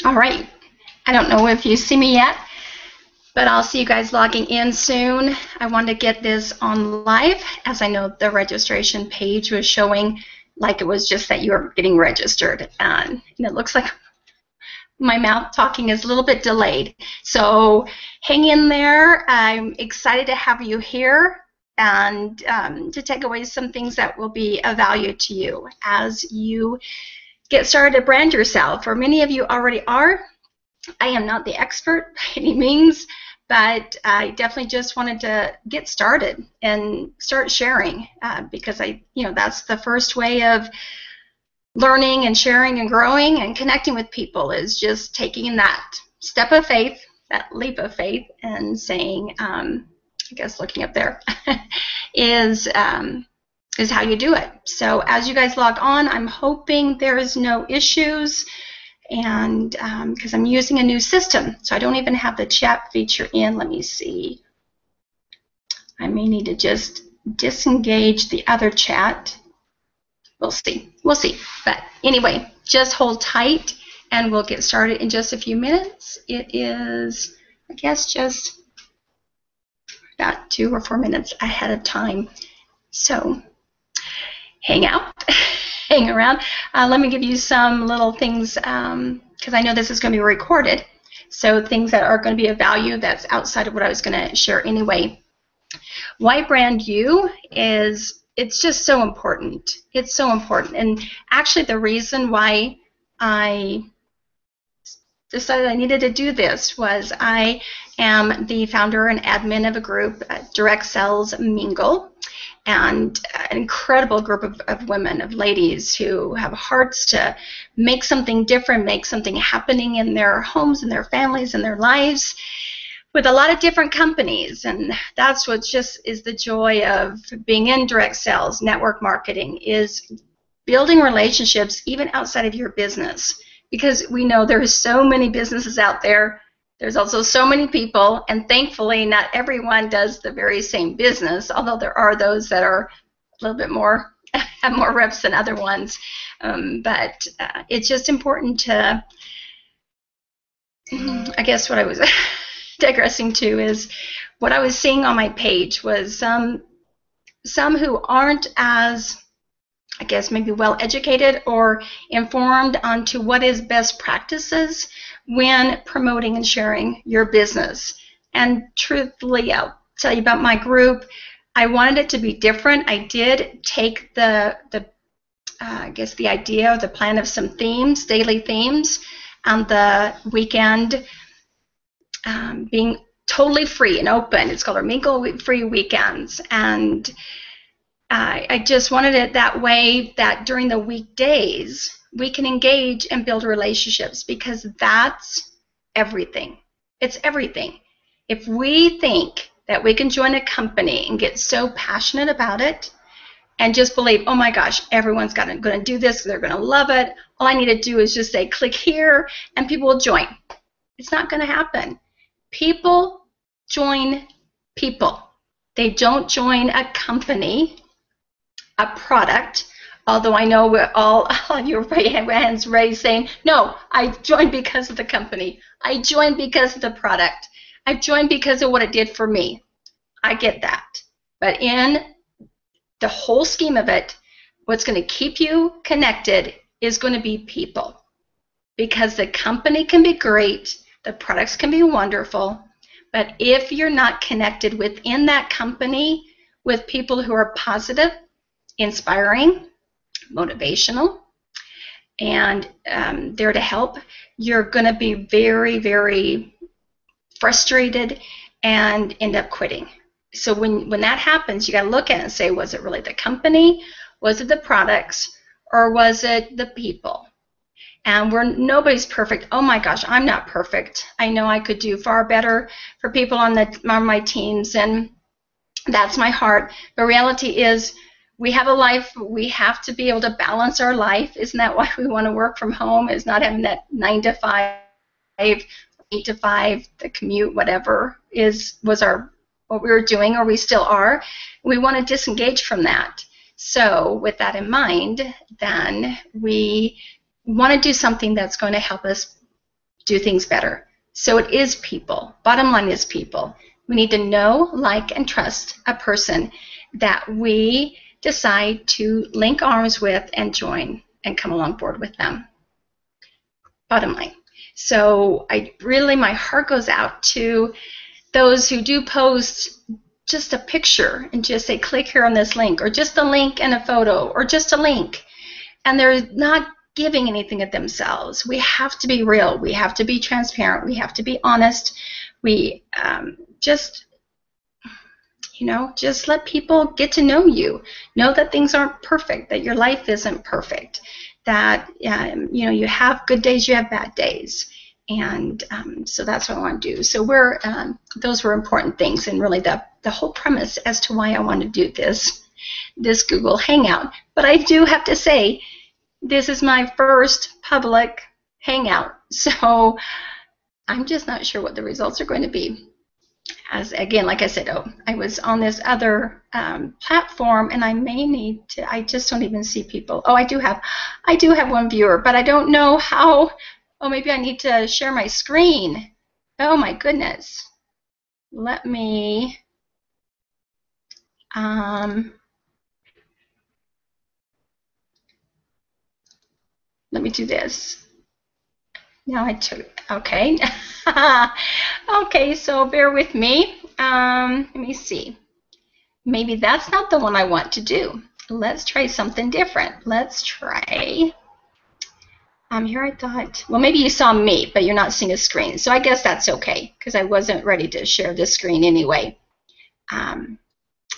All right. I don't know if you see me yet, but I'll see you guys logging in soon. I wanted to get this on live, as I know the registration page was showing like it was just that you were getting registered. And it looks like my mouth talking is a little bit delayed. So hang in there. I'm excited to have you here and to take away some things that will be of value to you as you get started to brand yourself. Or many of you already are. I am not the expert by any means, but I definitely just wanted to get started and start sharing because that's the first way of learning and sharing and growing and connecting with people, is just taking that step of faith, that leap of faith, and saying, I guess looking up there, is how you do it. So as you guys log on, I'm hoping there's no issues, and because I'm using a new system, so I don't even have the chat feature in. Let me see. I may need to just disengage the other chat. We'll see. We'll see. But anyway, just hold tight, and we'll get started in just a few minutes. It is, I guess, just about 2 or 4 minutes ahead of time. So hang out, hang around. Let me give you some little things, because I know this is going to be recorded, so things that are going to be of value that's outside of what I was going to share anyway. Why brand you is, it's just so important. It's so important. And actually the reason why I decided I needed to do this was I am the founder and admin of a group, Direct Sales Mingle, and an incredible group of women, of ladies who have hearts to make something different, make something happening in their homes and their families and their lives, with a lot of different companies. And that's what just is the joy of being in direct sales, network marketing, is building relationships even outside of your business. Because we know there are so many businesses out there. There's also so many people, and thankfully not everyone does the very same business, although there are those that are a little bit more, have more reps than other ones. But it's just important to, I guess what I was digressing to is what I was seeing on my page was some who aren't as, I guess, maybe well educated or informed onto what is best practices when promoting and sharing your business. And truthfully, I'll tell you about my group. I wanted it to be different. I did take the I guess the idea, the plan of some themes, daily themes, on the weekend being totally free and open. It's called our Mingle Free Weekends. And I just wanted it that way, that during the weekdays we can engage and build relationships, because that's everything. It's everything. If we think that we can join a company and get so passionate about it and just believe, oh my gosh, everyone's going to do this, they're going to love it, all I need to do is just say click here and people will join. It's not going to happen. People join people. They don't join a company, a product, although I know we're all your hands raised saying, no, I joined because of the company. I joined because of the product. I joined because of what it did for me. I get that. But in the whole scheme of it, what's going to keep you connected is going to be people. Because the company can be great, the products can be wonderful, but if you're not connected within that company with people who are positive, inspiring, motivational, and there to help, you're going to be very, very frustrated and end up quitting. So when that happens, you got to look at it and say, was it really the company, was it the products, or was it the people? And nobody's perfect. Oh my gosh, I'm not perfect. I know I could do far better for people on my teams, and that's my heart. The reality is, we have a life. We have to be able to balance our life. Isn't that why we want to work from home? Is not having that 9 to 5, 8 to 5, the commute, whatever was what we were doing, or we still are. We want to disengage from that. So with that in mind, then we want to do something that's going to help us do things better. So it is people. Bottom line is people. We need to know, like, and trust a person that we decide to link arms with and join and come along board with them. Bottom line. So my heart goes out to those who do post just a picture and just say, click here on this link, or just a link and a photo, or just a link. And they're not giving anything of themselves. We have to be real. We have to be transparent. We have to be honest. We just let people get to know you. Know that things aren't perfect, that your life isn't perfect, that you have good days, you have bad days. And so that's what I want to do. So those were important things, and really the whole premise as to why I want to do this Google Hangout. But I do have to say, this is my first public Hangout, so I'm just not sure what the results are going to be. As again, like I said, I was on this other platform, and I may need to. I just don't even see people. Oh, I do have one viewer, but I don't know how. Oh, maybe I need to share my screen. Oh my goodness. Let me. Let me do this. Now I took. Okay. Okay, so bear with me. Let me see. Maybe that's not the one I want to do. Let's try something different. Let's try. Here I thought, well, maybe you saw me, but you're not seeing a screen. So I guess that's okay, because I wasn't ready to share the screen anyway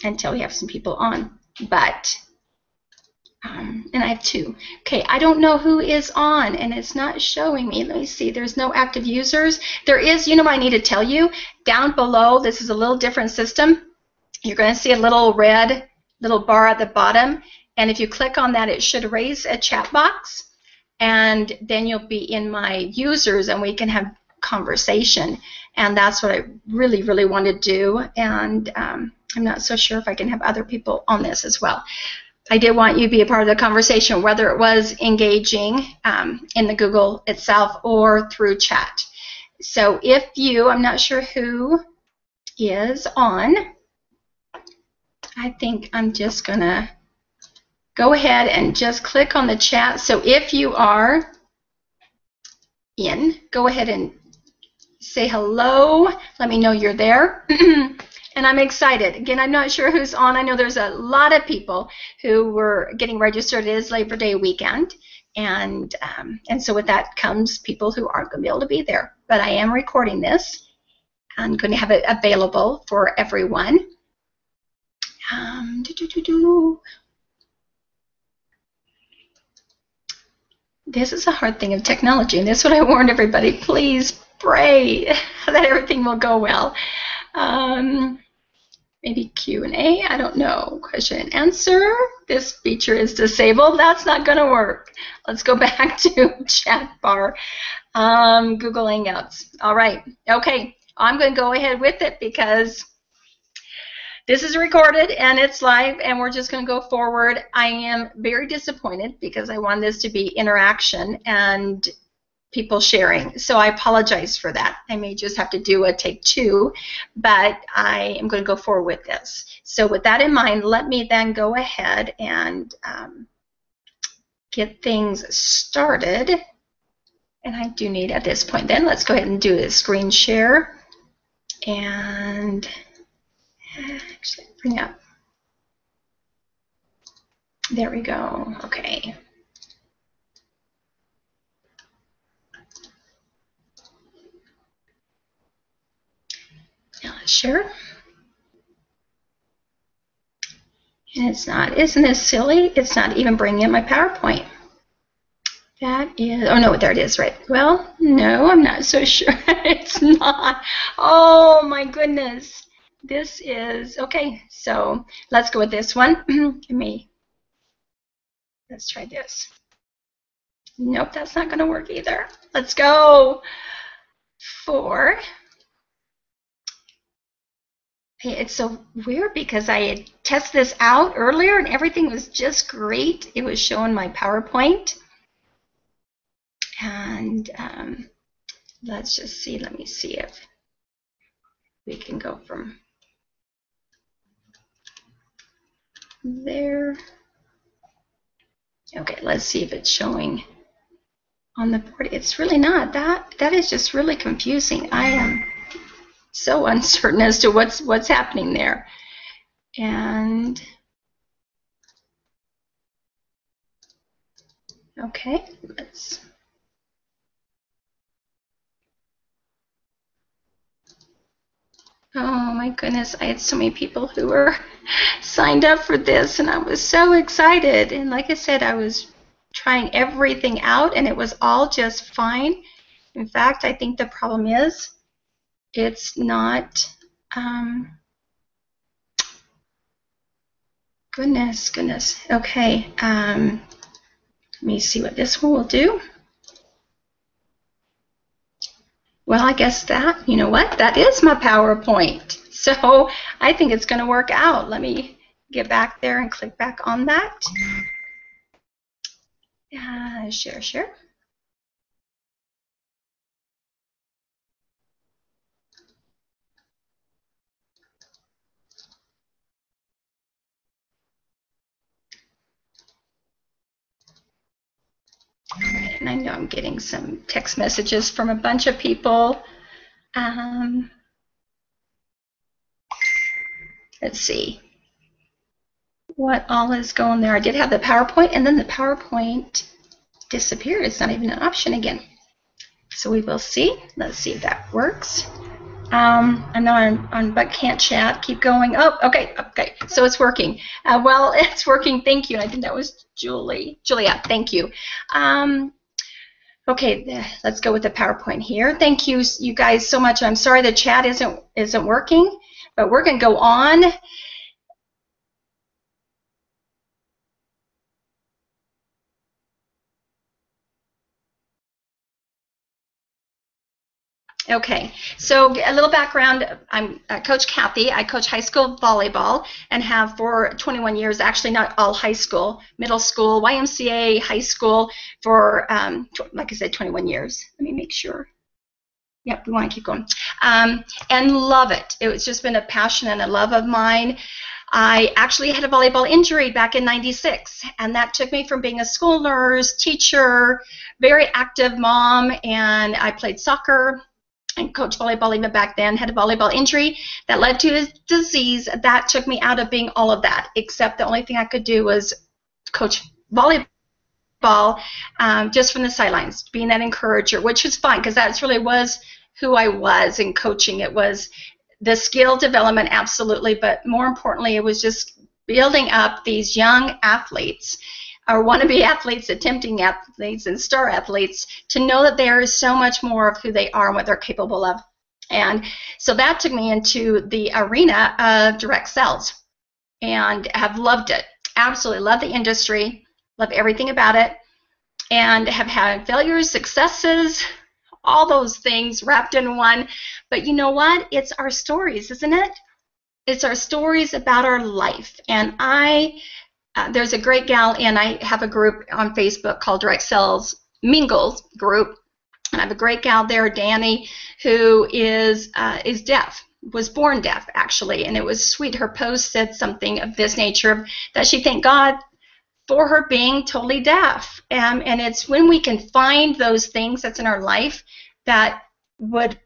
until we have some people on. But, and I have two. Okay, I don't know who is on, and it's not showing me. Let me see. There's no active users. There is, what I need to tell you? Down below, this is a little different system. You're going to see a little red little bar at the bottom, and if you click on that, it should raise a chat box. And then you'll be in my users, and we can have conversation. And that's what I really, really want to do. And I'm not so sure if I can have other people on this as well. I did want you to be a part of the conversation, whether it was engaging in the Google itself or through chat. So if I'm not sure who is on. I think I'm just going to go ahead and just click on the chat. So if you are in, go ahead and say hello. Let me know you're there. And I'm excited. Again, I'm not sure who's on. I know there's a lot of people who were getting registered. It is Labor Day weekend. And so with that comes people who aren't going to be able to be there. But I am recording this. I'm going to have it available for everyone. This is a hard thing of technology, and this is what I warned everybody. Please pray that everything will go well. Maybe Q&A, I don't know. Question and answer. This feature is disabled. That's not going to work. Let's go back to chat bar. Google Hangouts. All right. Okay. I'm going to go ahead with it because this is recorded and it's live, and we're just going to go forward. I am very disappointed because I want this to be interaction and people sharing. So I apologize for that. I may just have to do a take two, but I am going to go forward with this. So with that in mind, let me then go ahead and get things started. And I do need, at this point then, let's go ahead and do a screen share. And actually bring up. There we go. Okay. Now let's share. And it's not, isn't this silly? It's not even bringing up my PowerPoint. That is, oh no, there it is, right. Well, no, I'm not so sure. It's not. Oh my goodness. This is, okay, so let's go with this one. Let's try this. Nope, that's not going to work either. Let's go for, it's so weird because I had tested this out earlier and everything was just great. It was showing my PowerPoint. And let's just see. Let me see if we can go from there. Okay, let's see if it's showing on the board. It's really not. That is just really confusing. I am so uncertain as to what's happening there. And okay, let's. Oh my goodness, I had so many people who were signed up for this, and I was so excited. And like I said, I was trying everything out, and it was all just fine. In fact, I think the problem is it's not. Goodness. Okay. Let me see what this one will do. Well, I guess that, you know what? That is my PowerPoint. So I think it's going to work out. Let me get back there and click back on that. Share. And I know I'm getting some text messages from a bunch of people. Let's see what all is going there. I did have the PowerPoint, and then the PowerPoint disappeared. It's not even an option again. So we will see. Let's see if that works. I know I'm on but can't chat. Keep going. Oh, okay. So it's working. Well, it's working. Thank you. I think that was Julia. Thank you. Okay, let's go with the PowerPoint here. Thank you guys so much. I'm sorry the chat isn't working, but we're going to go on. Okay, so a little background. I'm Coach Kathy. I coach high school volleyball and have for 21 years, actually not all high school, middle school, YMCA, high school for, like I said, 21 years. Let me make sure. Yep, we want to keep going. And love it. It's just been a passion and a love of mine. I actually had a volleyball injury back in '96, and that took me from being a school nurse, teacher, very active mom, and I played soccer and coached volleyball even back then, had a volleyball injury that led to a disease that took me out of being all of that, except the only thing I could do was coach volleyball just from the sidelines, being that encourager, which is fine because that really was who I was in coaching. It was the skill development, absolutely, but more importantly, it was just building up these young athletes or wannabe athletes, attempting athletes, and star athletes to know that there is so much more of who they are and what they're capable of. And so that took me into the arena of direct sales and have loved it. Absolutely love the industry, love everything about it, and have had failures, successes, all those things wrapped in one. But you know what? It's our stories, isn't it? It's our stories about our life. And there's a great gal, and I have a group on Facebook called Direct Sales Mingles Group, and I have a great gal there, Danny, who is deaf, was born deaf actually, and it was sweet. Her post said something of this nature, that she thanked God for her being totally deaf, and it's when we can find those things that's in our life that would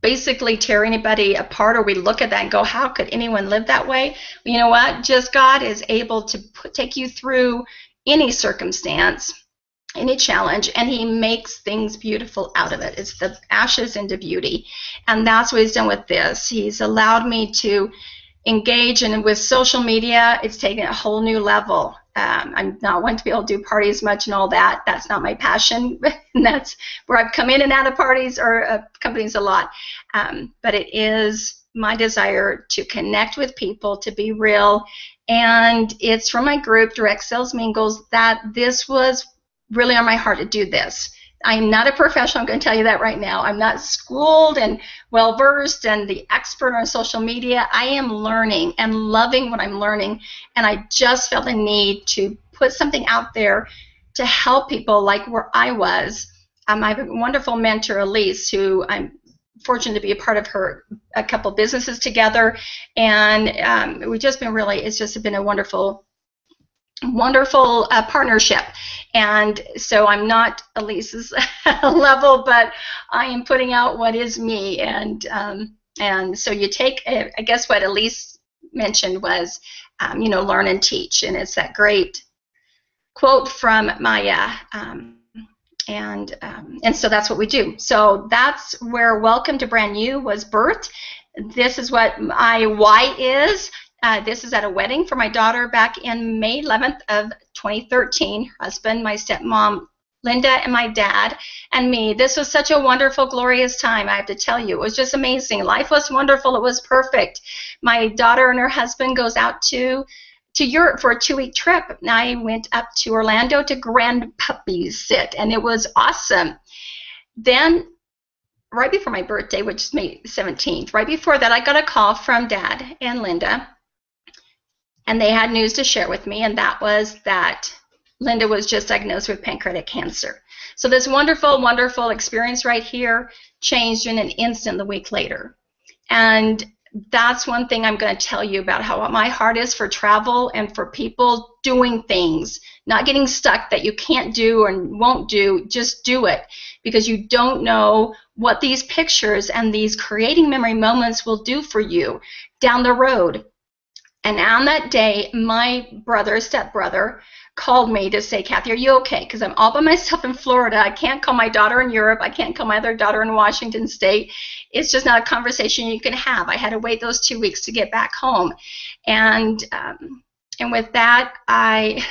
basically tear anybody apart, or we look at that and go, how could anyone live that way? Well, you know what? Just God is able to take you through any circumstance, any challenge, and he makes things beautiful out of it. It's the ashes into beauty, and that's what he's done with this. He's allowed me to engage, and with social media, it's taken a whole new level. I'm not one to be able to do parties much and all that. That's not my passion. And that's where I've come in and out of parties or companies a lot. But it is my desire to connect with people, to be real. And it's from my group, Direct Sales Mingles, that this was really on my heart to do this. I'm not a professional, I'm going to tell you that right now. I'm not schooled and well-versed and the expert on social media. I am learning and loving what I'm learning, and I just felt the need to put something out there to help people like where I was I have a wonderful mentor, Elise, who I'm fortunate to be a part of a couple businesses together, and we've just been it's just been a wonderful partnership. And so I'm not Elise's level, but I am putting out what is me. And so you take, I guess what Elise mentioned was, learn and teach. And it's that great quote from Maya. And so that's what we do. So that's where Welcome to Brand New was birthed. This is what my why is. This is at a wedding for my daughter back in May 11th of 2013. Her husband, my stepmom, Linda, and my dad, and me. This was such a wonderful, glorious time, I have to tell you. It was just amazing. Life was wonderful. It was perfect. My daughter and her husband goes out to Europe for a 2-week trip. And I went up to Orlando to grand puppies sit, and it was awesome. Then, right before my birthday, which is May 17th, right before that, I got a call from Dad and Linda, and they had news to share with me, and that was that Linda was just diagnosed with pancreatic cancer. So this wonderful, wonderful experience right here changed in an instant a week later. And that's one thing I'm going to tell you about how my heart is for travel and for people doing things, not getting stuck that you can't do and won't do. Just do it, because you don't know what these pictures and these creating memory moments will do for you down the road. And on that day, my stepbrother, called me to say, Kathy, are you okay? Because I'm all by myself in Florida. I can't call my daughter in Europe. I can't call my other daughter in Washington State. It's just not a conversation you can have. I had to wait those 2 weeks to get back home. And with that, I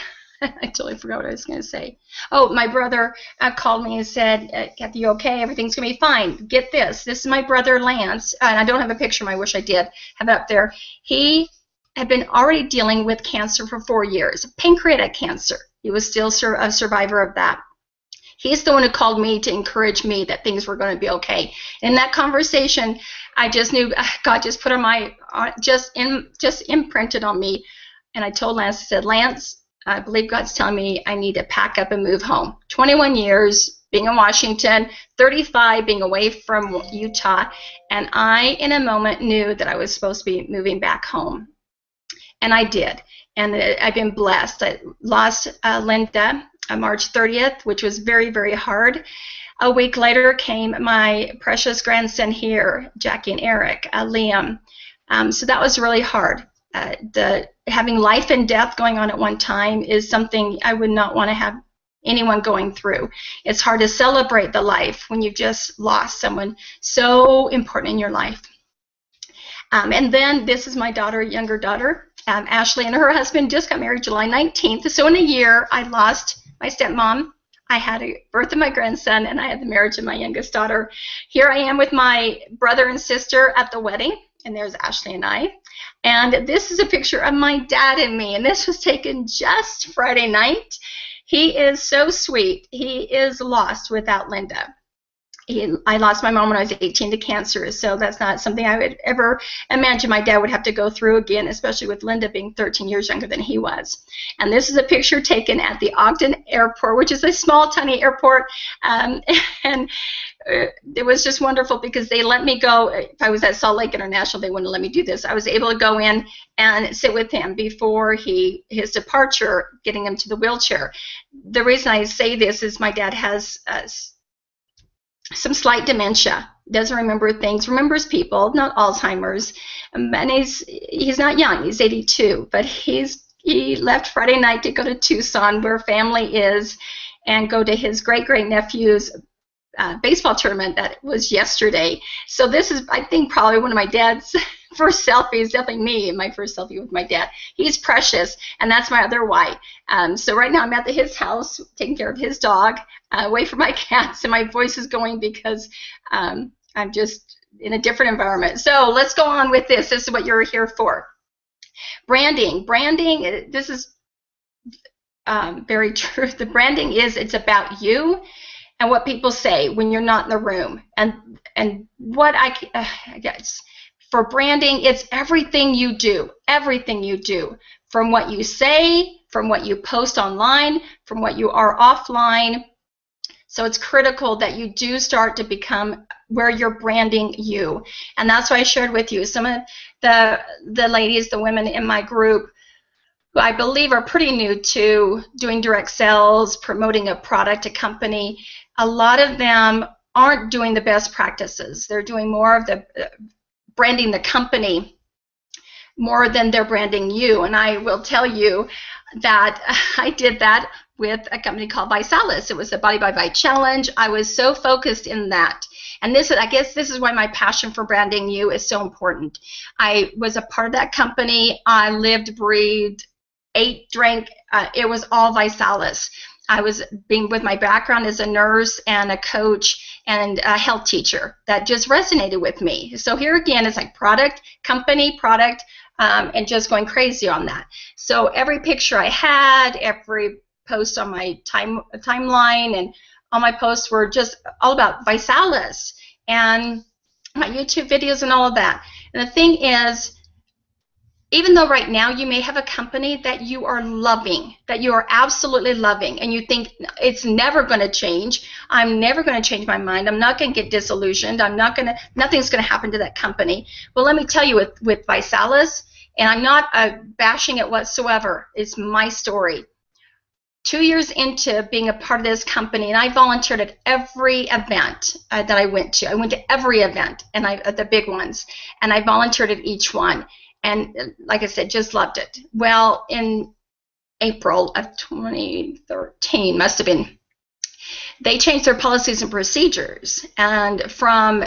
totally forgot what I was going to say. Oh, my brother called me and said, Kathy, you okay? Everything's going to be fine. Get this. This is my brother, Lance. And I don't have a picture. I wish I did have it up there. He had been already dealing with cancer for 4 years, pancreatic cancer. He was still a survivor of that. He's the one who called me to encourage me that things were going to be okay. In that conversation, I just knew God just put just imprinted on me. And I told Lance, I said, Lance, I believe God's telling me I need to pack up and move home. 21 years being in Washington, 35 being away from Utah, and I, in a moment, knew that I was supposed to be moving back home. And I did. And I've been blessed. I lost Linda on March 30th, which was very, very hard. A week later came my precious grandson here, Jackie and Eric, Liam. So that was really hard. Having life and death going on at one time is something I would not want to have anyone going through. It's hard to celebrate the life when you've just lost someone so important in your life. And then this is my daughter, younger daughter, Ashley, and her husband just got married July 19th. So in a year, I lost my stepmom. I had a birth of my grandson, and I had the marriage of my youngest daughter. Here I am with my brother and sister at the wedding, and there's Ashley and I. And this is a picture of my dad and me, and this was taken just Friday night. He is so sweet. He is lost without Linda. I lost my mom when I was 18 to cancer, so that's not something I would ever imagine my dad would have to go through again, especially with Linda being 13 years younger than he was. And this is a picture taken at the Ogden Airport, which is a small, tiny airport, and it was just wonderful because they let me go. If I was at Salt Lake International, they wouldn't let me do this. I was able to go in and sit with him before his departure, getting him to the wheelchair. The reason I say this is my dad has some slight dementia, doesn't remember things, remembers people, not Alzheimer's, and he's not young, he's 82, but he left Friday night to go to Tucson, where family is, and go to his great-great-nephew's baseball tournament that was yesterday. So this is, I think, probably one of my dad's first selfies, definitely me, my first selfie with my dad. He's precious, and that's my other why. So right now I'm at his house taking care of his dog, away from my cats, and my voice is going because I'm just in a different environment. So let's go on with this. This is what you're here for. Branding. Branding, this is very true. The branding it's about you and what people say when you're not in the room. And what I guess for branding, it's everything you do, from what you say, from what you post online, from what you are offline. So it's critical that you do start to become where you're branding you. And that's why I shared with you some of the ladies, the women in my group, who I believe are pretty new to doing direct sales, promoting a product, a company. A lot of them aren't doing the best practices. They're doing more of the branding the company more than they're branding you. And I will tell you that I did that with a company called ViSalus. It was the Body by Vi Challenge. I was so focused in that. And this, I guess this is why my passion for branding you is so important. I was a part of that company. I lived, breathed, ate, drank. It was all ViSalus. I was being with my background as a nurse and a coach and a health teacher. That just resonated with me. So here again, it's like product, company, product, and just going crazy on that. So every picture I had, every post on my timeline, and all my posts were just all about ViSalus and my YouTube videos and all of that. And the thing is, even though right now you may have a company that you are loving, that you are absolutely loving, and you think it's never going to change, I'm never going to change my mind, I'm not going to get disillusioned, nothing's going to happen to that company. Well, let me tell you, with ViSalus, and I'm not bashing it whatsoever, it's my story. 2 years into being a part of this company, and I volunteered at every event that I went to. I went to every event, and the big ones, and I volunteered at each one. And like I said, just loved it. Well, in April of 2013, must have been, they changed their policies and procedures. And from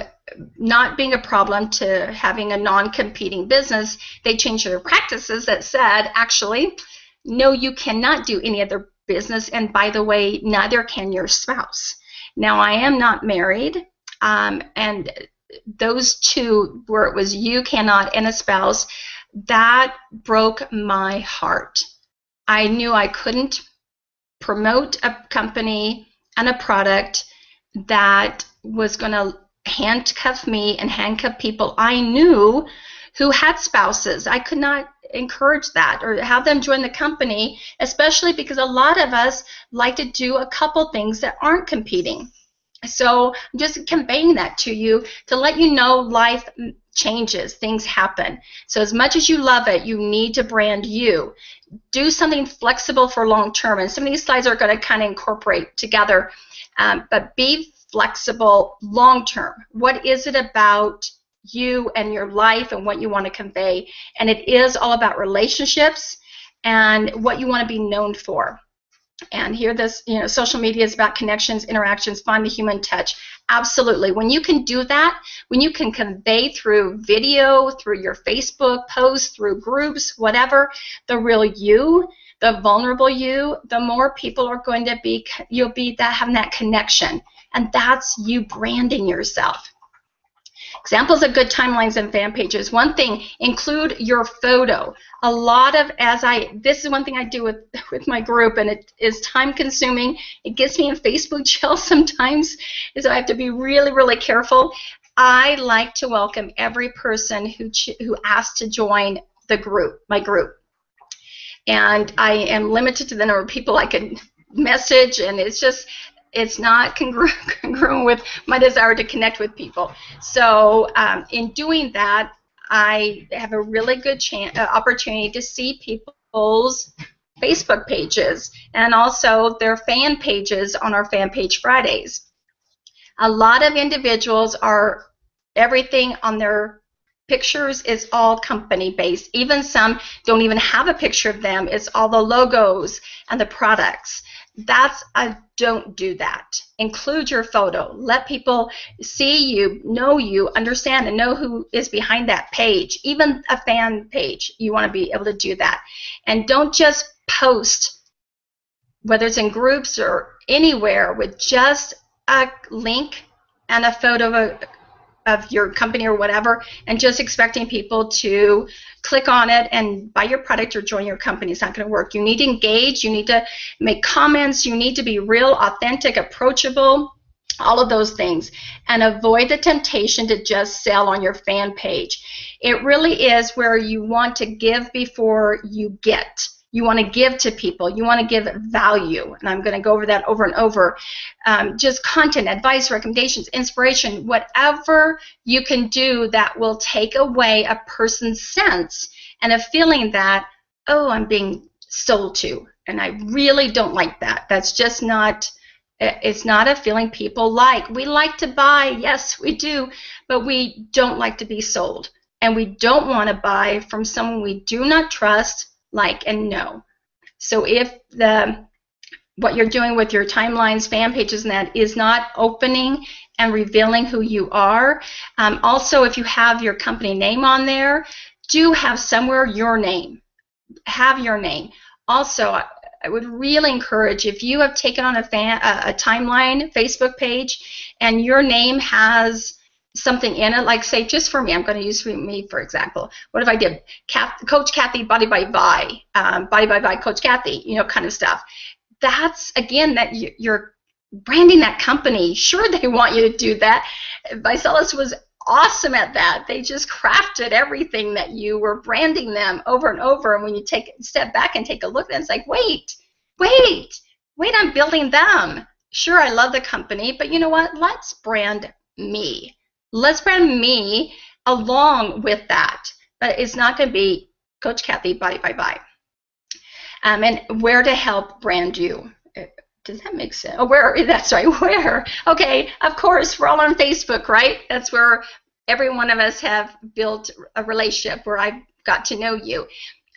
not being a problem to having a non-competing business, they changed their practices that said, actually, no, you cannot do any other business. And by the way, neither can your spouse. Now, I am not married, and those two, where it was you cannot and a spouse, that broke my heart. I knew I couldn't promote a company and a product that was going to handcuff me and handcuff people I knew who had spouses. I could not encourage that or have them join the company, especially because a lot of us like to do a couple things that aren't competing. So I'm just conveying that to you to let you know life changes, things happen. So as much as you love it, you need to brand you. Do something flexible for long term. And some of these slides are going to kind of incorporate together, but be flexible long term. What is it about you and your life and what you want to convey? And it is all about relationships and what you want to be known for. And here, this, social media is about connections, interactions, find the human touch. Absolutely. When you can do that, when you can convey through video, through your Facebook posts, through groups, whatever, the real you, the vulnerable you, the more people are going to be, you'll be having that connection. And that's you branding yourself. Examples of good timelines and fan pages. One thing, include your photo. A lot of, this is one thing I do with my group, and it is time consuming. It gets me in Facebook jail sometimes, so I have to be really, really careful. I like to welcome every person who asks to join the group, my group. And I am limited to the number of people I can message, and it's not congruent with my desire to connect with people. So in doing that, I have a really good opportunity to see people's Facebook pages and also their fan pages on our Fan Page Fridays. A lot of individuals everything on their pictures is all company based. Even some don't even have a picture of them. It's all the logos and the products. Don't do that. Include your photo. Let people see you, know you, understand, and know who is behind that page. Even a fan page, you want to be able to do that. And don't just post, whether it's in groups or anywhere, with just a link and a photo of your company or whatever, and just expecting people to click on it and buy your product or join your company. It's not going to work. You need to engage. You need to make comments. You need to be real, authentic, approachable, all of those things. And avoid the temptation to just sell on your fan page. It really is where you want to give before you get. You want to give to people. You want to give value. And I'm going to go over that over and over. Just content, advice, recommendations, inspiration, whatever you can do that will take away a person's sense and a feeling that, oh, I'm being sold to. And I really don't like that. That's just not, it's not a feeling people like. We like to buy, yes, we do, but we don't like to be sold. And we don't want to buy from someone we do not trust, like, and know. So if what you're doing with your timelines, fan pages, and that is not opening and revealing who you are, also if you have your company name on there, do have somewhere your name. Have your name. Also, I would really encourage, if you have taken on a timeline Facebook page and your name has something in it, like say, just for me, I'm going to use me for example. What if I did Coach Kathy Body by Vi, Coach Kathy, you know, kind of stuff. That's, again, that you're branding that company. Sure, they want you to do that. Visalis was awesome at that. They just crafted everything that you were branding them over and over. And when you take a step back and take a look, then it's like, wait, I'm building them. Sure, I love the company, but you know what? Let's brand me. Let's brand me along with that. But it's not going to be Coach Kathy Body by Vi. And where to help brand you. Does that make sense? Oh, where? That's right. Where? Okay, of course, we're all on Facebook, right? That's where every one of us have built a relationship where I've got to know you.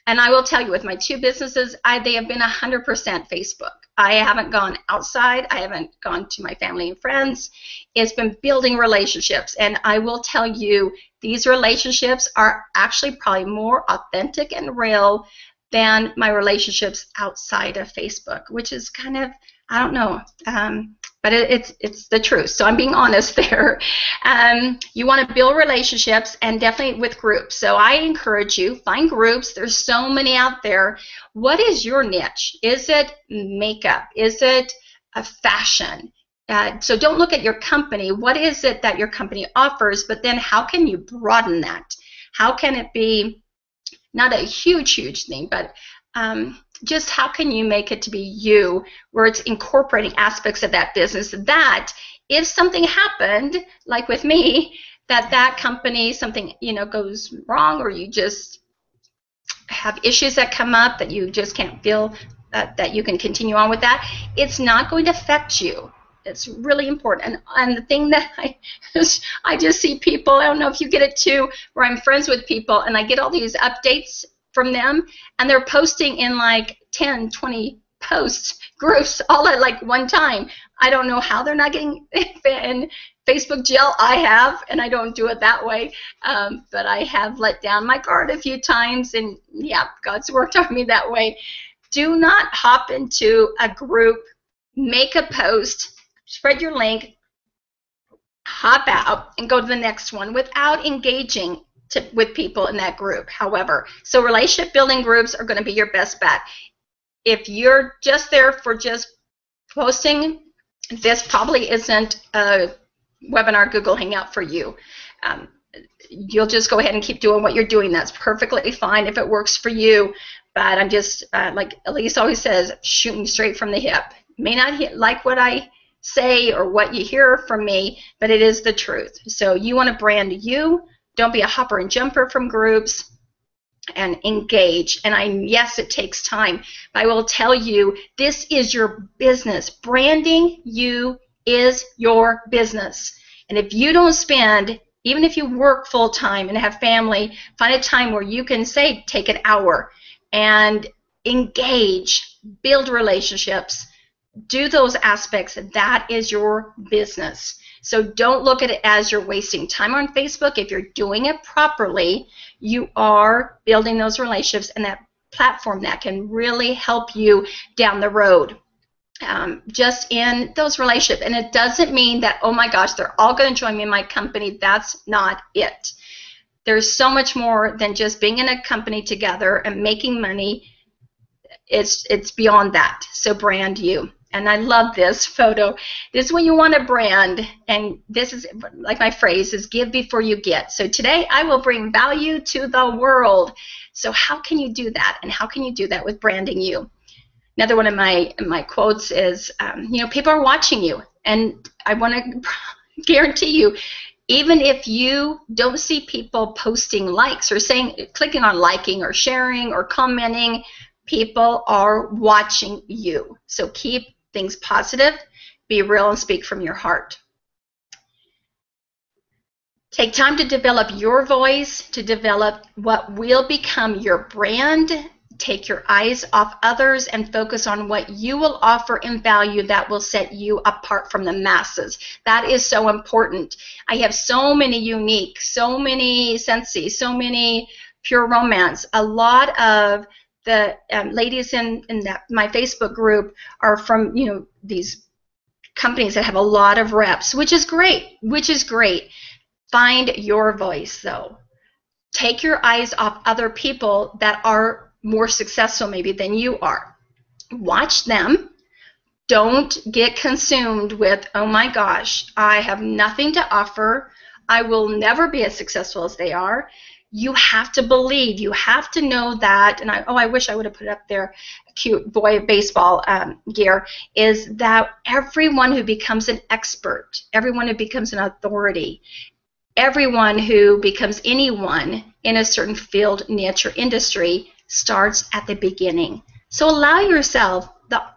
And I will tell you, with my two businesses, they have been 100% Facebook. I haven't gone outside. I haven't gone to my family and friends. It's been building relationships. And I will tell you, these relationships are actually probably more authentic and real than my relationships outside of Facebook, which is kind of, I don't know, but it's the truth. So I'm being honest there. You want to build relationships, and definitely with groups. So I encourage you, find groups. There's so many out there. What is your niche? Is it makeup? Is it a fashion? So don't look at your company. What is it that your company offers? But then how can you broaden that? How can it be not a huge thing, but just how can you make it to be you, where it's incorporating aspects of that business, that if something happened, like with me, that company, something, you know, goes wrong, or you just have issues that come up that you just can't feel that you can continue on with that, it's not going to affect you. It's really important. And the thing that I just see people, I don't know if you get it too, where I'm friends with people and I get all these updates from them, and they're posting in like 10, 20 posts, groups, all at like one time. I don't know how they're not getting in Facebook jail. I have, and I don't do it that way, but I have let down my guard a few times, and yeah, God's worked on me that way. Do not hop into a group, make a post, spread your link, hop out, and go to the next one without engaging with people in that group. However, so relationship building groups are going to be your best bet. If you're just there for just posting, this probably isn't a webinar Google Hangout for you. You'll just go ahead and keep doing what you're doing. That's perfectly fine if it works for you. But I'm just, like Elise always says, shooting straight from the hip. May not like what I say or what you hear from me, but it is the truth. So you want to brand you. Don't be a hopper and jumper from groups, and engage. And yes, it takes time, but I will tell you, this is your business. Branding you is your business. And if you don't spend, even if you work full time and have family, find a time where you can say, take an hour and engage, build relationships, do those aspects. That is your business. So don't look at it as you're wasting time on Facebook. If you're doing it properly, you are building those relationships and that platform that can really help you down the road. Just in those relationships. And it doesn't mean that, oh my gosh, they're all going to join me in my company. That's not it. There's so much more than just being in a company together and making money. It's beyond that. So brand you. And I love this photo. This is what you want to brand. And this is, like my phrase is, give before you get. So today I will bring value to the world. So how can you do that? And how can you do that with branding you? Another one of my quotes is, people are watching you. And I want to guarantee you, even if you don't see people posting likes or clicking on liking or sharing or commenting, people are watching you. So keep things positive, be real, and speak from your heart. Take time to develop your voice, to develop what will become your brand. Take your eyes off others and focus on what you will offer in value that will set you apart from the masses. That is so important. I have so many unique, so many Scentsy, so many Pure Romance. A lot of the ladies in my Facebook group are from these companies that have a lot of reps, which is great. Find your voice, though. Take your eyes off other people that are more successful maybe than you are. Watch them. Don't get consumed with, oh my gosh, I have nothing to offer. I will never be as successful as they are. You have to believe. You have to know that. And I wish I would have put it up there. Cute boy baseball gear is that everyone who becomes an expert, everyone who becomes an authority, everyone who becomes anyone in a certain field, niche, or industry starts at the beginning. So allow yourself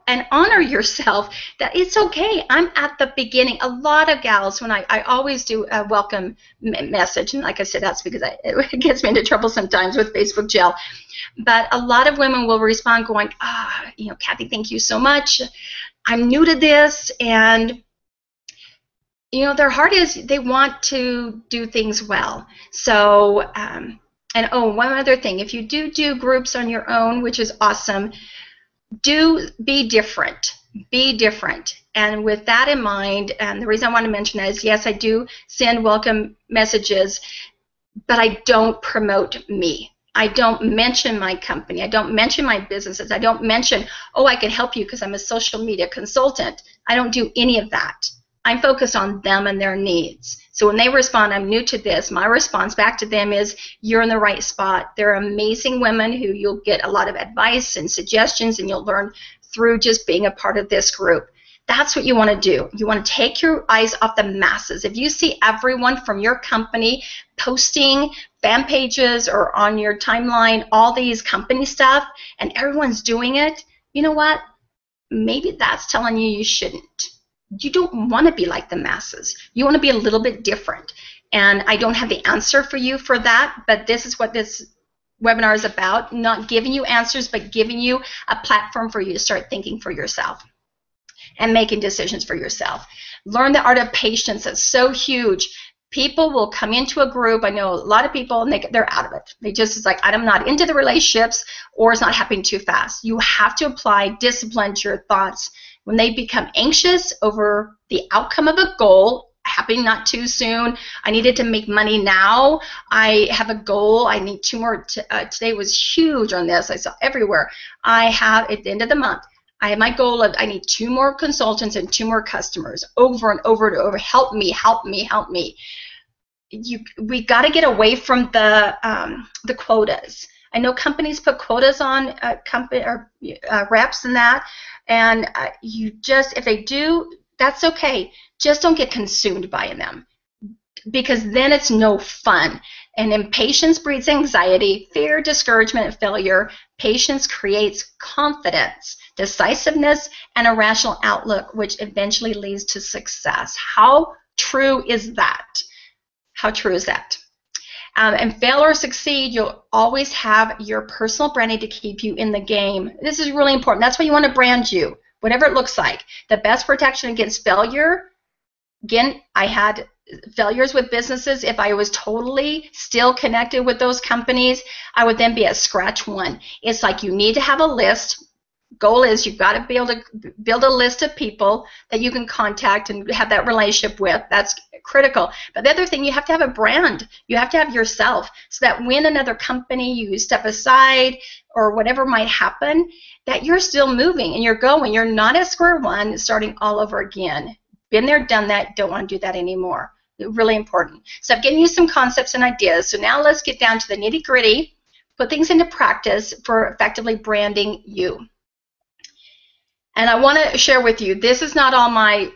and honor yourself that it's okay. I'm at the beginning. A lot of gals, when I always do a welcome message, and like I said, that's because it gets me into trouble sometimes with Facebook jail. But a lot of women will respond going, Kathy, thank you so much. I'm new to this, and their heart is they want to do things well. So, one other thing, if you do groups on your own, which is awesome, do be different. Be different. And with that in mind, and the reason I want to mention that is, yes, I do send welcome messages, but I don't promote me. I don't mention my company. I don't mention my businesses. I don't mention, I can help you because I'm a social media consultant. I don't do any of that. I'm focused on them and their needs. So when they respond, I'm new to this, my response back to them is, you're in the right spot. They're amazing women who you'll get a lot of advice and suggestions, and you'll learn through just being a part of this group. That's what you want to do. You want to take your eyes off the masses. If you see everyone from your company posting fan pages or on your timeline all these company stuff, and everyone's doing it, you know what? Maybe that's telling you shouldn't. You don't want to be like the masses. You want to be a little bit different. And I don't have the answer for you for that, but this is what this webinar is about. Not giving you answers, but giving you a platform for you to start thinking for yourself and making decisions for yourself. Learn the art of patience. That's so huge. People will come into a group. I know a lot of people, and they're out of it. It's like, I'm not into the relationships, or it's not happening too fast. You have to apply discipline to your thoughts. When they become anxious over the outcome of a goal, happening not too soon, I needed to make money now, I have a goal, I need 2 more, today was huge on this, I saw everywhere. I have, at the end of the month, I have my goal of I need 2 more consultants and 2 more customers, over and over and over, help me, help me, help me. We got to get away from the quotas. I know companies put quotas on reps and that, and if they do, that's okay. Just don't get consumed by them, because then it's no fun. And impatience breeds anxiety, fear, discouragement, and failure. Patience creates confidence, decisiveness, and a rational outlook, which eventually leads to success. How true is that? How true is that? And fail or succeed, you'll always have your personal branding to keep you in the game. This is really important. That's why you want to brand you, whatever it looks like. The best protection against failure, again, I had failures with businesses. If I was totally still connected with those companies, I would then be at scratch one. It's like you need to have a list. goal is you've got to be able to build a list of people that you can contact and have that relationship with. That's critical. But the other thing, you have to have a brand. You have to have yourself, so that when another company, you step aside or whatever might happen, that you're still moving and you're going. You're not at square one starting all over again. Been there, done that, don't want to do that anymore. Really important. So I've given you some concepts and ideas. So now let's get down to the nitty-gritty, put things into practice for effectively branding you. And I want to share with you, this is not all my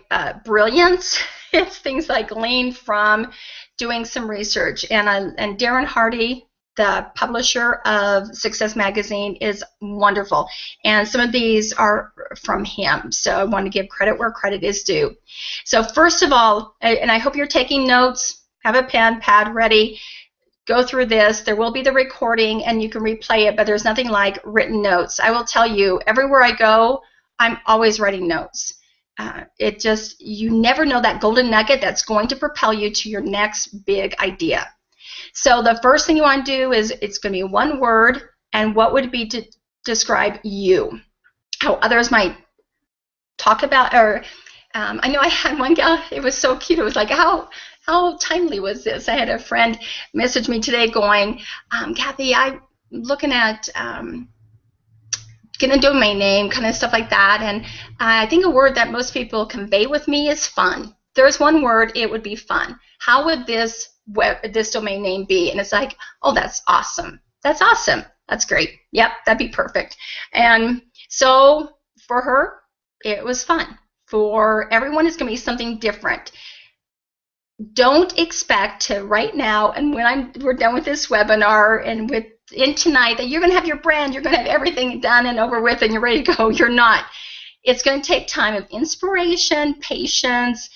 brilliance. It's things I gleaned from doing some research. And Darren Hardy, the publisher of Success Magazine, is wonderful. And some of these are from him. So I want to give credit where credit is due. So first of all, and I hope you're taking notes, have a pen, pad ready. Go through this. There will be the recording, and you can replay it, but there's nothing like written notes. I will tell you, everywhere I go, I'm always writing notes. You never know that golden nugget that's going to propel you to your next big idea. So the first thing you want to do is, it's going to be one word, and what would it be to describe you? How others might talk about, or I know I had one gal, it was so cute. It was like, how timely was this? I had a friend message me today going, Kathy, I'm looking at getting a domain name, kind of stuff like that, and I think a word that most people convey with me is fun. There's one word, it would be fun. How would this domain name be? And it's like, oh, that's awesome. That's awesome. That's great. Yep, that'd be perfect. And so for her, it was fun. For everyone, it's going to be something different. Don't expect to right now, and when we're done with this webinar and in tonight, that you're going to have your brand, you're going to have everything done and over with, and you're ready to go. You're not. It's going to take time of inspiration, patience,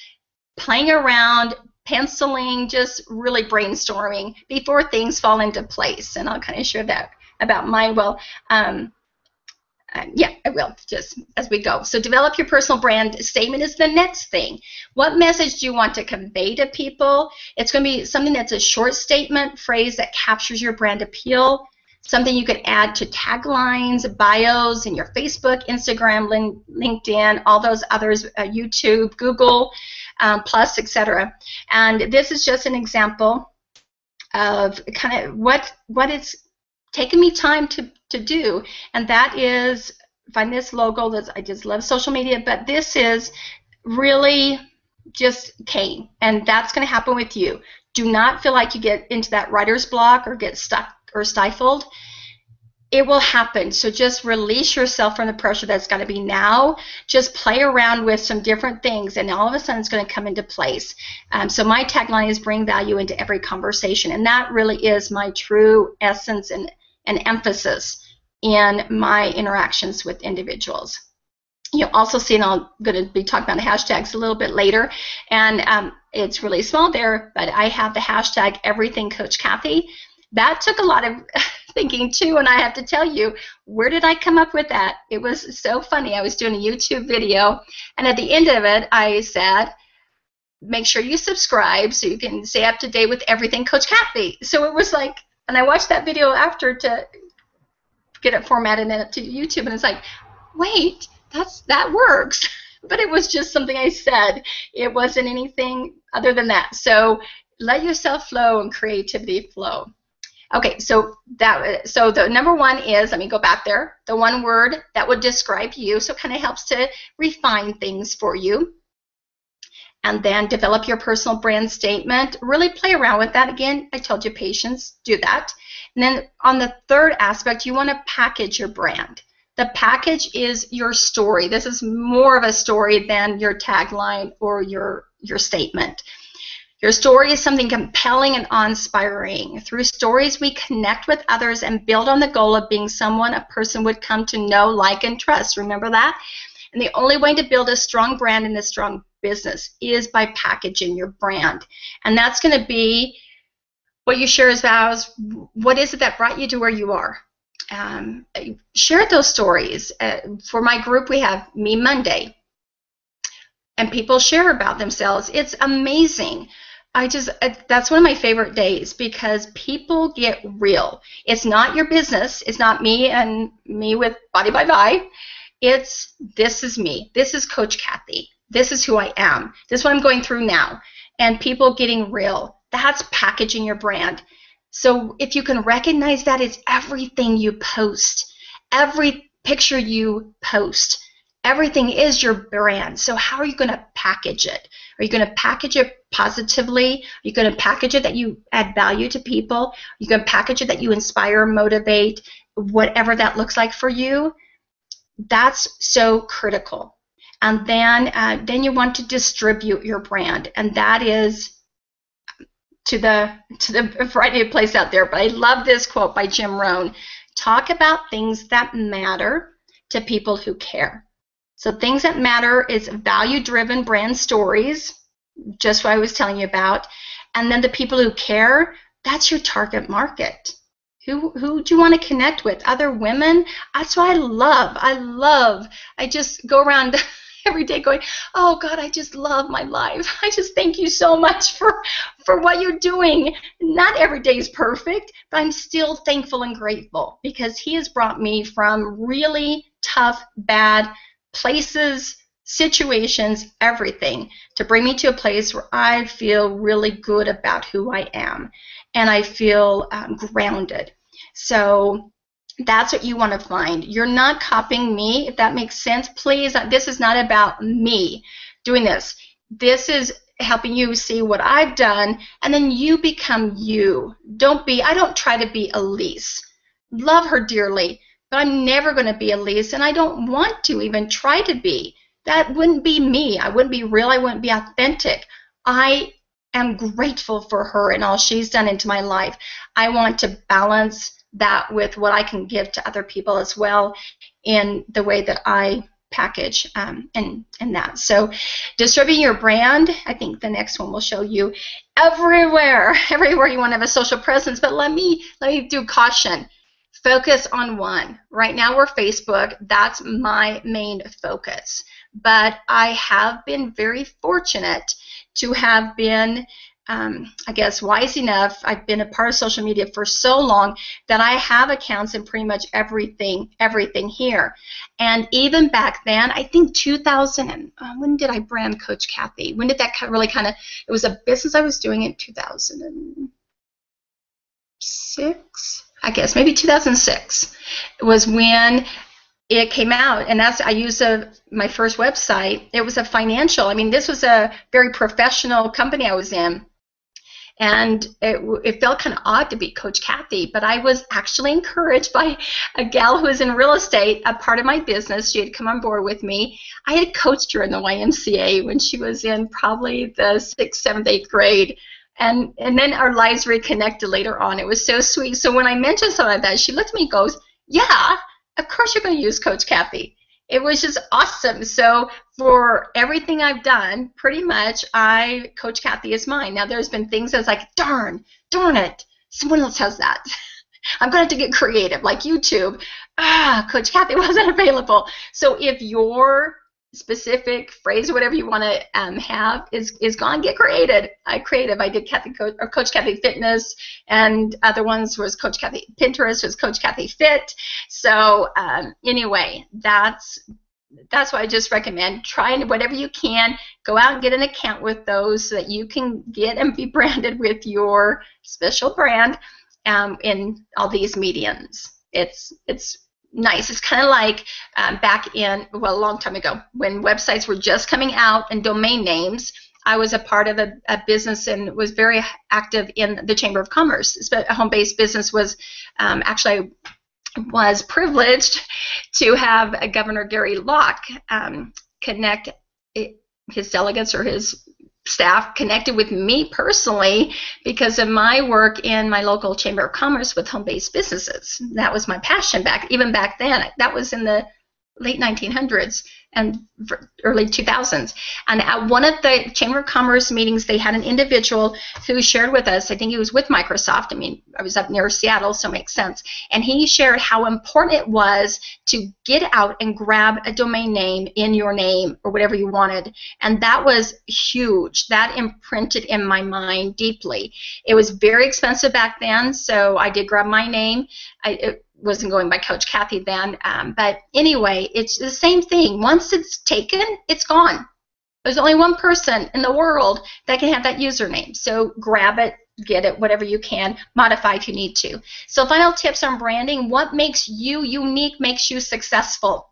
playing around, penciling, just really brainstorming before things fall into place. And I'll kind of share that about mine. Well, yeah, I will, just as we go. So develop your personal brand statement is the next thing. What message do you want to convey to people? It's going to be something that's a short statement, phrase that captures your brand appeal, something you could add to taglines, bios in your Facebook, Instagram, LinkedIn, all those others, YouTube, Google, Plus, etc. And this is just an example of kind of what it's taken me time to do, and that is find this logo. I just love social media, but this is really just Kane, and that's going to happen with you. Do not feel like you get into that writer's block or get stuck or stifled. It will happen. So just release yourself from the pressure that's got to be now. Just play around with some different things, and all of a sudden it's going to come into place. So my tagline is bring value into every conversation, and that really is my true essence and emphasis in my interactions with individuals. You'll also see, and I'm going to be talking about the hashtags a little bit later, and it's really small there, but I have the hashtag Everything Coach Kathy. That took a lot of thinking too, and I have to tell you, where did I come up with that? It was so funny. I was doing a YouTube video, and at the end of it, I said, make sure you subscribe so you can stay up to date with Everything Coach Kathy. So it was like, and I watched that video after to get it formatted and to YouTube, and it's like, wait, that works. But it was just something I said. It wasn't anything other than that. So let yourself flow and creativity flow. Okay, so the number one is, let me go back there, the one word that would describe you, so it kind of helps to refine things for you. And then develop your personal brand statement. Really play around with that. Again, I told you, patience, do that. And then on the third aspect, you want to package your brand. The package is your story. This is more of a story than your tagline or your statement. Your story is something compelling and awe-inspiring. Through stories, we connect with others and build on the goal of being someone a person would come to know, like, and trust. Remember that? And the only way to build a strong brand and a strong business is by packaging your brand. And that's going to be what you share as vows. What is it that brought you to where you are? Share those stories. For my group, we have Me Monday. And people share about themselves. It's amazing. That's one of my favorite days because people get real. It's not your business. It's not me and me with Body by Bye. This is me. This is Coach Kathy. This is who I am. This is what I'm going through now. And people getting real. That's packaging your brand. So if you can recognize that, it's everything you post, every picture you post, everything is your brand. So how are you going to package it? Are you going to package it positively? Are you going to package it that you add value to people? Are you going to package it that you inspire, motivate, whatever that looks like for you? That's so critical. And then you want to distribute your brand, and that is to the variety of places out there. But I love this quote by Jim Rohn. Talk about things that matter to people who care. So things that matter is value-driven brand stories, just what I was telling you about. And then the people who care, that's your target market. Who do you want to connect with? Other women? That's what I love. I just go around every day going, oh God, I just love my life. I just thank you so much for what you're doing. Not every day is perfect, but I'm still thankful and grateful because he has brought me from really tough, bad places, situations, everything, to bring me to a place where I feel really good about who I am and I feel grounded. So that's what you want to find. You're not copying me, if that makes sense. Please, this is not about me doing this. This is helping you see what I've done, and then you become you. I don't try to be Elise. Love her dearly, but I'm never going to be Elise, and I don't want to even try to be. That wouldn't be me. I wouldn't be real. I wouldn't be authentic. I am grateful for her and all she's done into my life. I want to balance that with what I can give to other people as well in the way that I package and that. So distributing your brand, I think the next one will show you everywhere you want to have a social presence. But let me do caution. Focus on one. Right now we're Facebook. That's my main focus. But I have been very fortunate to have been I guess wise enough. I've been a part of social media for so long that I have accounts in pretty much everything here. And even back then, I think 2000, when did I brand Coach Kathy? When did that really kind of, it was a business I was doing in 2006, I guess, maybe 2006 was when it came out, and I used my first website. It was a financial, this was a very professional company I was in. And it felt kind of odd to be Coach Kathy, but I was actually encouraged by a gal who was in real estate, a part of my business. She had come on board with me. I had coached her in the YMCA when she was in probably the 6th, 7th, 8th grade. And then our lives reconnected later on. It was so sweet. So when I mentioned something like that, she looked at me and goes, yeah, of course you're going to use Coach Kathy. It was just awesome. So for everything I've done, pretty much, Coach Kathy is mine. Now, there's been things that's like, darn it, someone else has that. I'm going to have to get creative, like YouTube. Coach Kathy wasn't available. So if your specific phrase, whatever you want to have, is gone, get creative. I did Coach Kathy Fitness, and other ones was Coach Kathy. Pinterest was Coach Kathy Fit. So anyway, that's what I just recommend. Try and whatever you can, go out and get an account with those so that you can get and be branded with your special brand in all these mediums. It's nice. It's kind of like back in, a long time ago, when websites were just coming out and domain names. I was a part of a business and was very active in the Chamber of Commerce. A home-based business was actually was privileged to have Governor Gary Locke connect his delegates or his staff connected with me personally because of my work in my local Chamber of Commerce with home-based businesses. That was my passion even back then. That was in the late 1900s and early 2000s. And at one of the Chamber of Commerce meetings, they had an individual who shared with us, I think he was with Microsoft. I was up near Seattle, so it makes sense. And he shared how important it was to get out and grab a domain name in your name or whatever you wanted. And that was huge. That imprinted in my mind deeply. It was very expensive back then, so I did grab my name. wasn't going by Coach Kathy then. But anyway, it's the same thing. Once it's taken, it's gone. There's only one person in the world that can have that username. So grab it, get it, whatever you can, modify if you need to. So final tips on branding: what makes you unique makes you successful.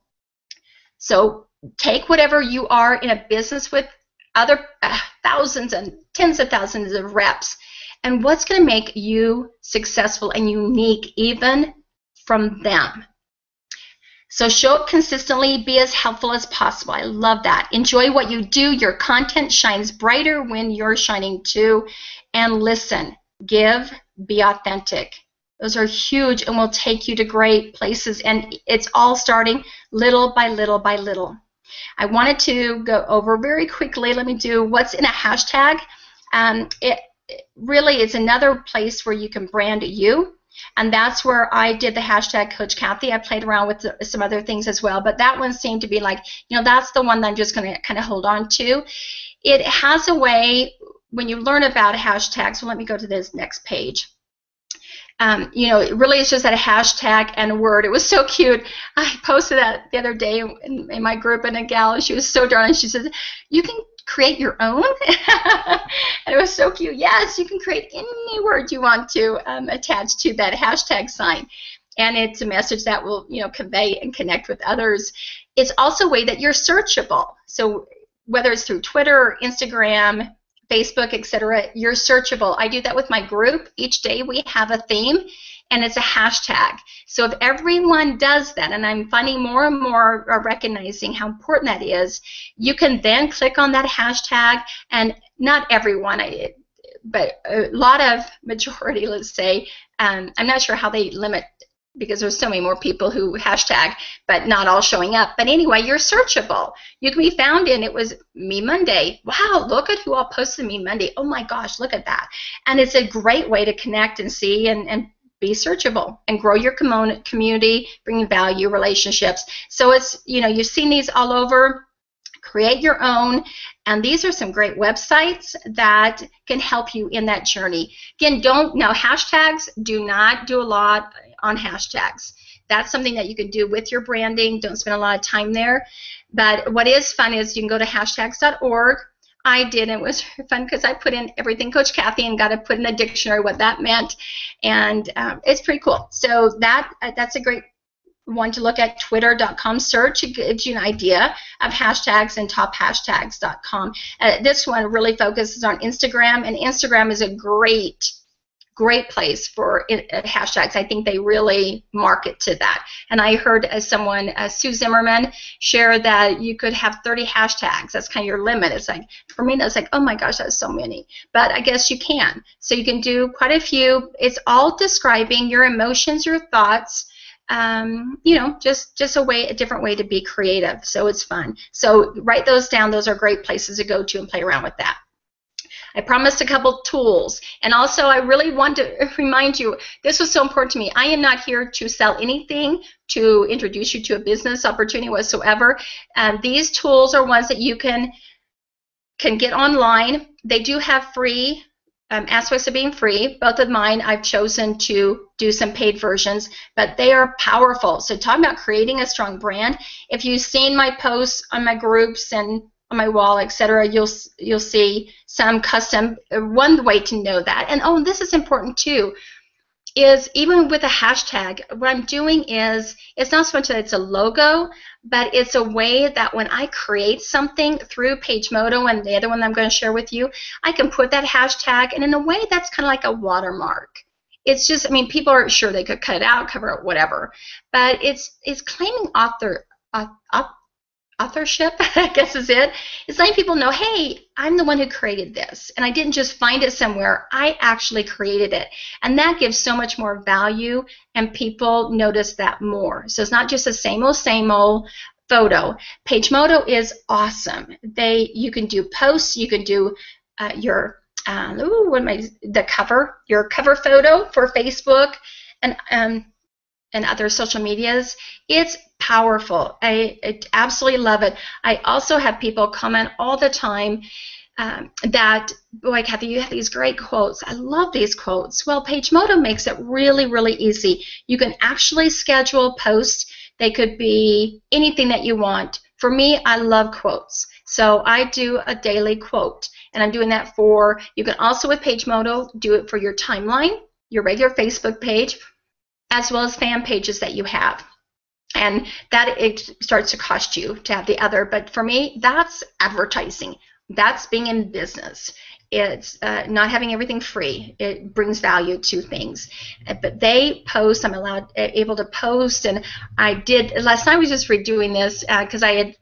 So take whatever you are in a business with other thousands and tens of thousands of reps, and what's going to make you successful and unique even from them. So show up consistently, be as helpful as possible. I love that. Enjoy what you do. Your content shines brighter when you're shining too. And listen, give, be authentic. Those are huge and will take you to great places. And it's all starting little by little by little. I wanted to go over very quickly. Let me do what's in a hashtag. It really is another place where you can brand you. And that's where I did the hashtag Coach Kathy. I played around with some other things as well, but that one seemed to be like, that's the one that I'm just going to kind of hold on to. It has a way, when you learn about hashtags, so let me go to this next page. It really is just that a hashtag and a word. It was so cute. I posted that the other day in my group, and a gal, she was so darling. She said, "You can create your own?" And it was so cute. Yes, you can create any word you want to attach to that hashtag sign. And it's a message that will, convey and connect with others. It's also a way that you're searchable. So whether it's through Twitter or Instagram, Facebook, etc., you're searchable. I do that with my group. Each day we have a theme, and it's a hashtag. So if everyone does that, and I'm finding more and more are recognizing how important that is, you can then click on that hashtag, and not everyone, but a lot of majority, let's say, I'm not sure how they limit, because there's so many more people who hashtag, but not all showing up. But anyway, you're searchable. You can be found in, it was Me Monday. Wow, look at who all posted Me Monday. Oh my gosh, look at that. And it's a great way to connect and see and be searchable and grow your community, bringing value, relationships. So it's, you've seen these all over. Create your own, and these are some great websites that can help you in that journey. Again, hashtags, do not do a lot on hashtags. That's something that you can do with your branding. Don't spend a lot of time there. But what is fun is you can go to hashtags.org. I did, and it was fun because I put in everything Coach Kathy and got to put in a dictionary what that meant, and it's pretty cool. So that's a great one to look at. Twitter.com search, it gives you an idea of hashtags, and tophashtags.com. This one really focuses on Instagram, and Instagram is a great place for hashtags. I think they really market to that. And I heard someone, Sue Zimmerman, share that you could have 30 hashtags. That's kind of your limit. It's like, for me, that's like, oh my gosh, that's so many. But I guess you can. So you can do quite a few. It's all describing your emotions, your thoughts, just a different way to be creative. So it's fun. So write those down. Those are great places to go to and play around with that. I promised a couple tools, and also I really want to remind you, this was so important to me. I am not here to sell anything, to introduce you to a business opportunity whatsoever. These tools are ones that you can get online. They do have free aspects of being free. Both of mine, I've chosen to do some paid versions, but they are powerful. So talking about creating a strong brand, if you've seen my posts on my groups and on my wall, etc., you'll see some custom. One way to know that, and this is important too, is even with a hashtag, what I'm doing is, it's not so much that it's a logo, but it's a way that when I create something through PageModo and the other one that I'm going to share with you, I can put that hashtag, and in a way that's kind of like a watermark. It's just, people are sure they could cut it out, cover it, whatever, but it's claiming authorship, I guess is it. It's letting people know, hey, I'm the one who created this, and I didn't just find it somewhere. I actually created it, and that gives so much more value, and people notice that more. So it's not just the same old photo. PageModo is awesome. You can do posts, you can do your cover photo for Facebook and other social medias. It's powerful. I absolutely love it. I also have people comment all the time that, boy, Kathy, you have these great quotes. I love these quotes. Well, PageModo makes it really, really easy. You can actually schedule posts. They could be anything that you want. For me, I love quotes. So I do a daily quote, and I'm doing that for, you can also with PageModo do it for your timeline, your regular Facebook page, as well as fan pages that you have. And that it starts to cost you to have the other. But for me, that's advertising. That's being in business. It's not having everything free. It brings value to things. But they post. I'm able to post. And I did, last night I was just redoing this because I had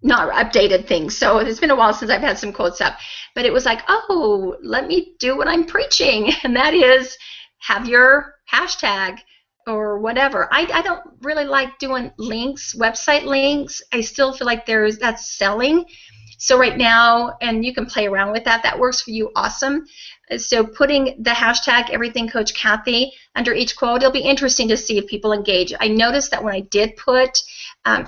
not updated things. So it's been a while since I've had some quotes up. But it was like, oh, let me do what I'm preaching. And that is have your hashtag or whatever. I don't really like doing links, website links. I still feel like that's selling. So right now, and you can play around with that. That works for you, awesome. So putting the hashtag Everything Coach Kathy under each quote, it'll be interesting to see if people engage. I noticed that when I did put, I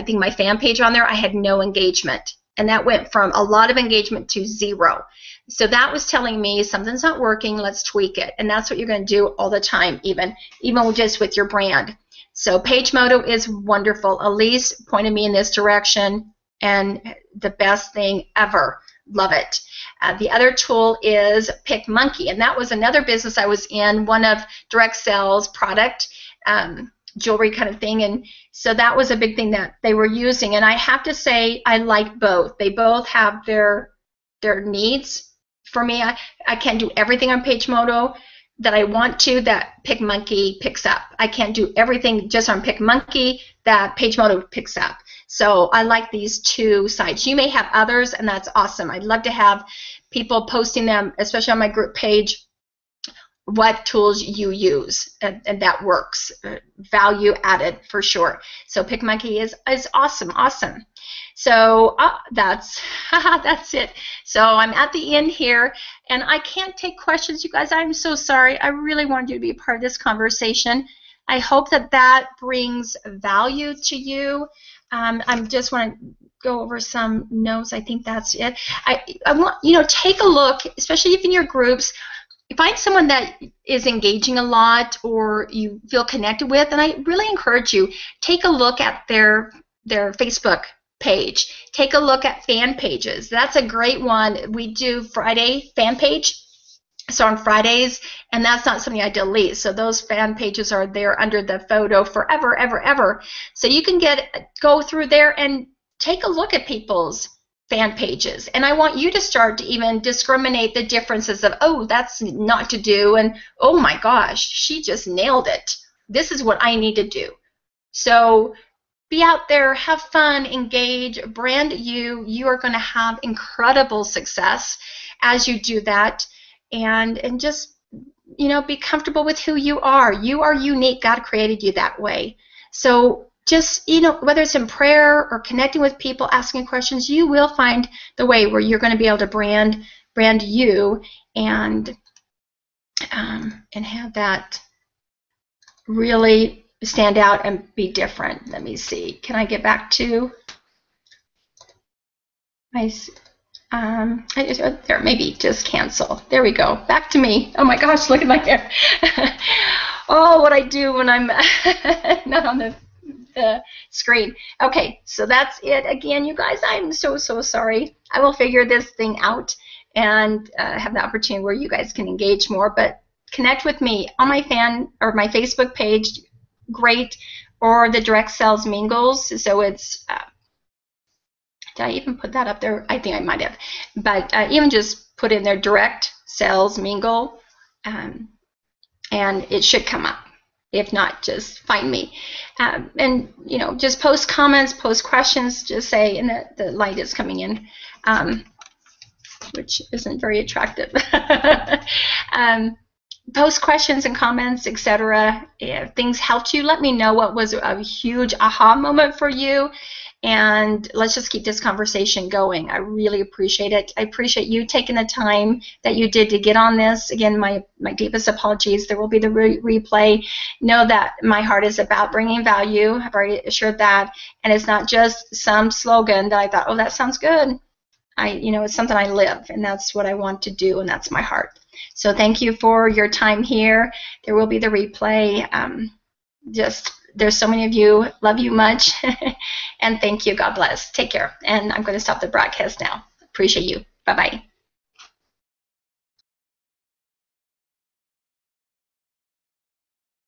think my fan page on there, I had no engagement. And that went from a lot of engagement to 0. So that was telling me something's not working, let's tweak it. And that's what you're going to do all the time, even just with your brand. So PageModo is wonderful. Elise pointed me in this direction, and the best thing ever. Love it. The other tool is PicMonkey, and that was another business I was in, one of direct sales product, jewelry kind of thing, and so that was a big thing that they were using. And I have to say I like both. They both have their needs. For me, I can't do everything on PageModo that I want to that PicMonkey picks up. I can't do everything just on PicMonkey that PageModo picks up. So I like these two sites. You may have others, and that's awesome. I'd love to have people posting them, especially on my group page, what tools you use, and that works. Value added for sure. So PicMonkey is awesome. So that's it. So I'm at the end here, and I can't take questions, you guys. I'm so sorry. I really wanted you to be a part of this conversation. I hope that brings value to you. I just want to go over some notes. I think that's it. I want, take a look, especially if in your groups, find someone that is engaging a lot or you feel connected with, and I really encourage you, take a look at their Facebook page. Take a look at fan pages. That's a great one. We do Friday fan page. So on Fridays, and that's not something I delete. So those fan pages are there under the photo forever, ever. So you can go through there and take a look at people's fan pages. And I want you to start to even discriminate the differences of, oh, that's not to do, and oh my gosh, she just nailed it. This is what I need to do. So be out there, have fun, engage, brand you. You are going to have incredible success as you do that. And just, be comfortable with who you are. You are unique. God created you that way. So just, whether it's in prayer or connecting with people, asking questions, you will find the way where you're going to be able to brand you and have that really stand out and be different. Let me see. Can I get back to my... there, maybe just cancel. There we go. Back to me. Oh my gosh, look at my hair. Oh, what I do when I'm not on the screen. Okay, so that's it. Again, you guys, I'm so sorry. I will figure this thing out and have the opportunity where you guys can engage more. But connect with me on my my Facebook page, great, or the Direct Sales Mingles. So it's... did I even put that up there? I think I might have. But even just put in there Direct Sales Mingle, and it should come up. If not, just find me. And, just post comments, post questions, just say, and the light is coming in, which isn't very attractive. Post questions and comments, etc. If things helped you, let me know what was a huge aha moment for you. And let's just keep this conversation going. I really appreciate it. I appreciate you taking the time that you did to get on this. Again, my deepest apologies. There will be the replay. Know that my heart is about bringing value. I've already assured that. And it's not just some slogan that I thought, oh, that sounds good. it's something I live, and that's what I want to do, and that's my heart. So thank you for your time here. There will be the replay. There's so many of you. Love you much. And thank you. God bless. Take care. And I'm going to stop the broadcast now. Appreciate you. Bye-bye.